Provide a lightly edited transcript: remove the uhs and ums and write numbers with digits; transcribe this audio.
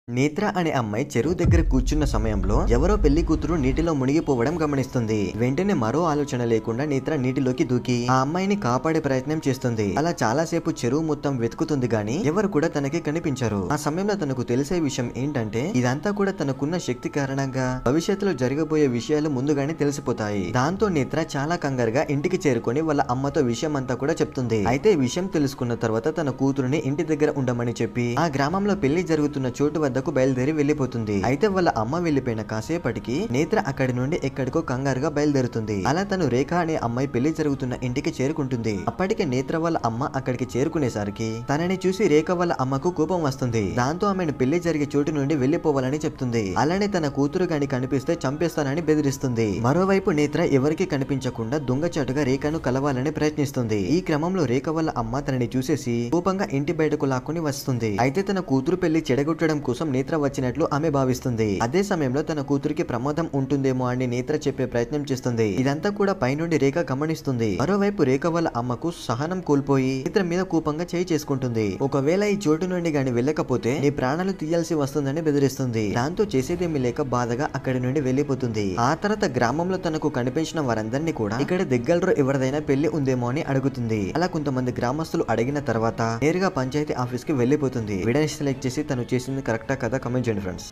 నేత్ర అనే అమ్మాయి చెరువు దగ్గర కూర్చున్న సమయంలో ఎవరో పెళ్లి కూతురు నీటిలో మునిగిపోవడం గమనిస్తుంది. వెంటనే మరో ఆలోచన లేకుండా నేత్ర నీటిలోకి దూకి ఆ అమ్మాయిని కాపాడే ప్రయత్నం చేస్తుంది. అలా చాలా సేపు చెరువు మొత్తం వెతుకుతుంది గాని ఎవరు కూడా తనకి కనిపించరు. ఆ సమయంలో తనకు తెలిసే విషయం ఏంటంటే ఇదంతా కూడా తనకున్న శక్తి కారణంగా భవిష్యత్తులో జరగబోయే విషయాలు ముందుగానే తెలిసిపోతాయి. దాంతో నేత్ర చాలా కంగారుగా ఇంటికి చేరుకొని వాళ్ళ అమ్మతో విషయం అంతా కూడా చెప్తుంది. అయితే విషయం తెలుసుకున్న తర్వాత తన కూతురుని ఇంటి దగ్గర ఉండమని చెప్పి ఆ గ్రామంలో పెళ్లి జరుగుతున్న చోటు వద్దకు బయలుదేరి వెళ్లిపోతుంది. అయితే వాళ్ళ అమ్మ వెళ్లిపోయిన కాసేపటికి నేత్ర అక్కడి నుండి ఎక్కడికో కంగారుగా బయలుదేరుతుంది. అలా తను రేఖ అనే అమ్మాయి పెళ్లి జరుగుతున్న ఇంటికి చేరుకుంటుంది. అప్పటికే నేత్ర వాళ్ళ అమ్మ అక్కడికి చేరుకునేసరికి తనని చూసి రేఖ వాళ్ళ అమ్మకు కోపం వస్తుంది. దాంతో ఆమెను పెళ్లి జరిగే చోటు నుండి వెళ్లిపోవాలని చెప్తుంది. అలానే తన కూతురు గాని కనిపిస్తే చంపేస్తానని బెదిరిస్తుంది. మరోవైపు నేత్ర ఎవరికి కనిపించకుండా దొంగచాటుగా రేఖను కలవాలని ప్రయత్నిస్తుంది. ఈ క్రమంలో రేఖ వాళ్ళ అమ్మ తనని చూసేసి కోపంగా ఇంటి బయటకు లాక్కుని వస్తుంది. అయితే తన కూతురు పెళ్లి చెడగొట్టడం కోసం నేత్ర వచ్చినట్లు ఆమె భావిస్తుంది. అదే సమయంలో తన కూతురికి ప్రమాదం ఉంటుందేమో అని నేత్ర చెప్పే ప్రయత్నం చేస్తుంది. ఇదంతా కూడా పైనుండి రేఖ గమనిస్తుంది. మరోవైపు రేఖ వాళ్ళ అమ్మకు సహనం కోల్పోయి నేత్ర మీద కోపంగా చేయి చేసుకుంటుంది. ఒకవేళ ఈ చోటు నుండి గాని వెళ్ళకపోతే నీ ప్రాణాలు తీయాల్సి వస్తుందని బెదిరిస్తుంది. దాంతో చేసేదేమీ లేక బాధగా అక్కడి నుండి వెళ్లిపోతుంది. ఆ తర్వాత గ్రామంలో తనకు కనిపించిన వారందరినీ కూడా ఇక్కడ దగ్గరలో ఎవరిదైనా పెళ్లి ఉందేమో అని అడుగుతుంది. అలా కొంతమంది గ్రామస్తులు అడిగిన తర్వాత నేరుగా పంచాయతీ ఆఫీస్ కి వెళ్లిపోతుంది. వీడియోని సెలెక్ట్ చేసి తను చేసింది కరెక్టా కదా కామెంట్ చేయండి ఫ్రెండ్స్.